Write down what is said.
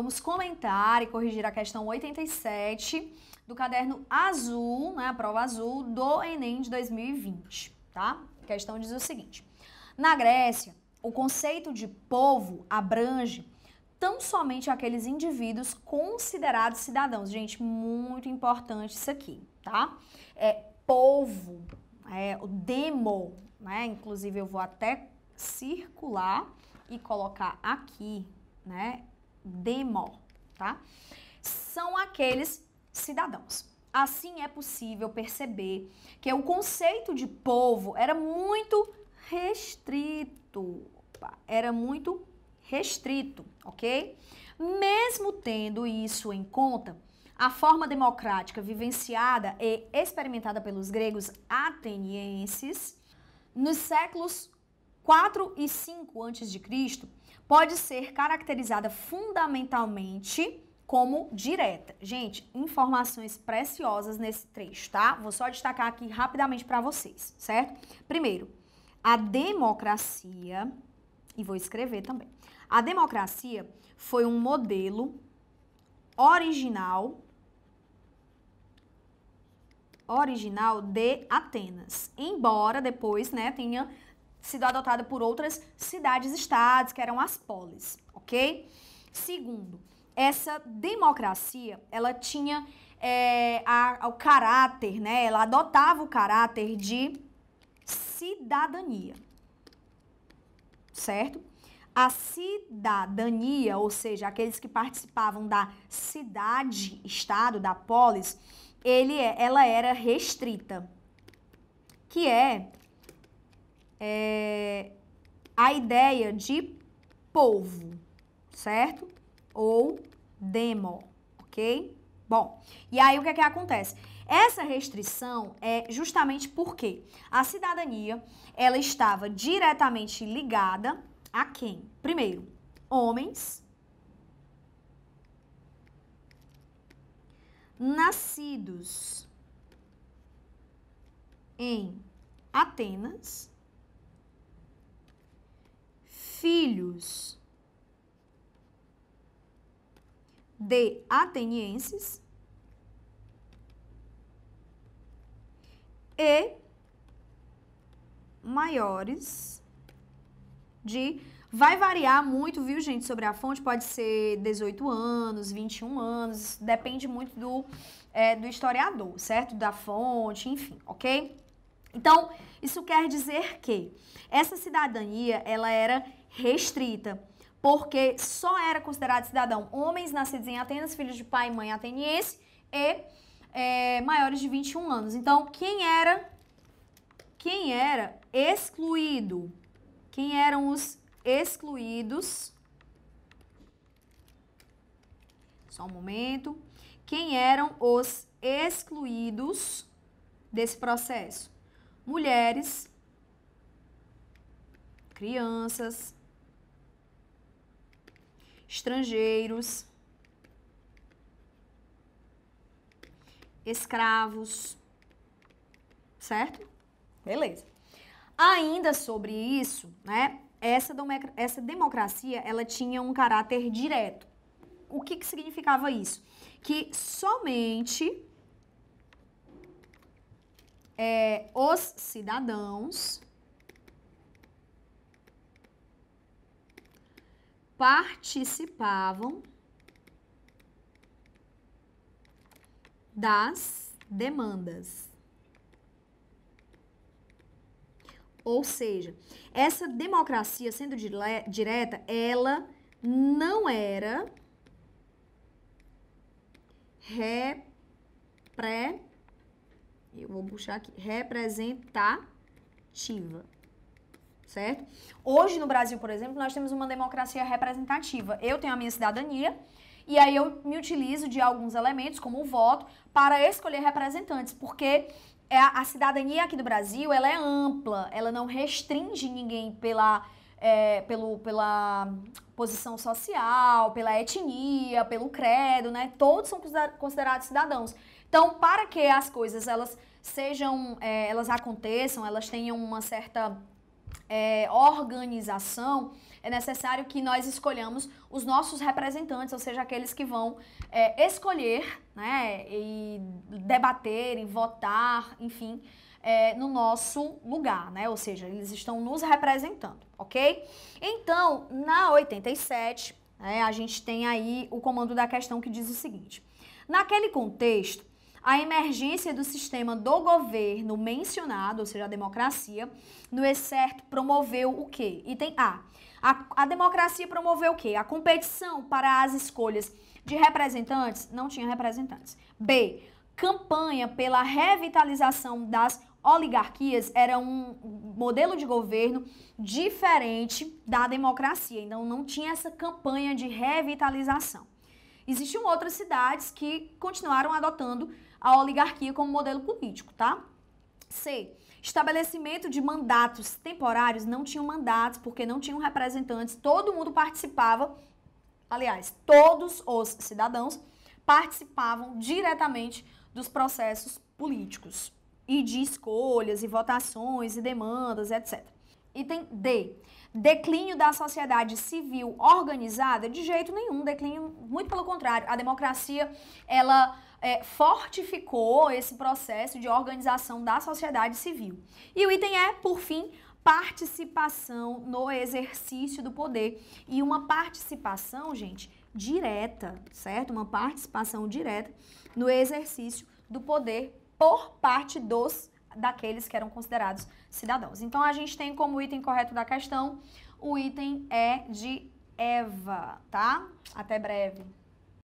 vamos comentar e corrigir a questão 87 do caderno azul, né, a prova azul do Enem de 2020, tá? A questão diz o seguinte: na Grécia, o conceito de povo abrange tão somente aqueles indivíduos considerados cidadãos. Gente, muito importante isso aqui, tá? Povo, o demo, né? Inclusive eu vou até circular e colocar aqui, né? Demo, tá? São aqueles cidadãos. Assim é possível perceber que o conceito de povo era muito restrito. Era muito restrito, ok? Mesmo tendo isso em conta, a forma democrática vivenciada e experimentada pelos gregos atenienses nos séculos 4 e 5 a.C. pode ser caracterizada fundamentalmente como direta. Gente, informações preciosas nesse trecho, tá? Vou só destacar aqui rapidamente para vocês, certo? Primeiro, a democracia, e vou escrever também. A democracia foi um modelo original de Atenas, embora depois, né, tenha sido adotada por outras cidades-estados, que eram as polis, ok? Segundo, essa democracia, ela tinha o caráter, né, ela adotava o caráter de cidadania, certo? A cidadania, ou seja, aqueles que participavam da cidade-estado, da polis, ela era restrita, que a ideia de povo, certo? Ou demo, ok? Bom, e aí o que acontece? Essa restrição é justamente porque a cidadania, ela estava diretamente ligada a quem? Primeiro, homens nascidos em Atenas, filhos de atenienses e maiores de... Vai variar muito, viu, gente, sobre a fonte, pode ser 18 anos, 21 anos, depende muito do historiador, certo? Da fonte, enfim, ok? Então, isso quer dizer que essa cidadania, ela era restrita, porque só era considerado cidadão homens nascidos em Atenas, filhos de pai e mãe ateniense e maiores de 21 anos. Então, quem era excluído? Quem eram os excluídos? Só um momento. Quem eram os excluídos desse processo? Mulheres, crianças, estrangeiros, escravos, certo? Beleza. Ainda sobre isso, né? Essa democracia, ela tinha um caráter direto. O que significava isso? Que somente os cidadãos participavam das demandas. Ou seja, essa democracia sendo direta, ela não era eu vou puxar aqui, representativa, certo? Hoje no Brasil, por exemplo, nós temos uma democracia representativa. Eu tenho a minha cidadania e aí eu me utilizo de alguns elementos, como o voto, para escolher representantes, porque a cidadania aqui do Brasil, ela é ampla, ela não restringe ninguém pela posição social, pela etnia, pelo credo, né? Todos são considerados cidadãos. Então, para que as coisas elas aconteçam, elas tenham uma certa organização, é necessário que nós escolhamos os nossos representantes, ou seja, aqueles que vão escolher, né, e debater e votar, enfim, no nosso lugar, né? Ou seja, eles estão nos representando, ok? Então, na 87, a gente tem aí o comando da questão que diz o seguinte: naquele contexto, a emergência do sistema do governo mencionado, ou seja, a democracia, no excerto promoveu o quê? Item A. A democracia promoveu o quê? A competição para as escolhas de representantes, não tinha representantes. B. Campanha pela revitalização das oligarquias, era um modelo de governo diferente da democracia, então não tinha essa campanha de revitalização. Existiam outras cidades que continuaram adotando a oligarquia como modelo político, tá? C. Estabelecimento de mandatos temporários, não tinham mandatos porque não tinham representantes, todo mundo participava, aliás, todos os cidadãos participavam diretamente dos processos políticos e de escolhas e votações e demandas, etc. Item D. Declínio da sociedade civil organizada? De jeito nenhum, declínio, muito pelo contrário. A democracia, ela fortificou esse processo de organização da sociedade civil. E o item E, por fim, participação no exercício do poder. E uma participação, gente, direta, certo? Uma participação direta no exercício do poder por parte daqueles que eram considerados cidadãos. Então, a gente tem como item correto da questão o item E de Eva, tá? Até breve.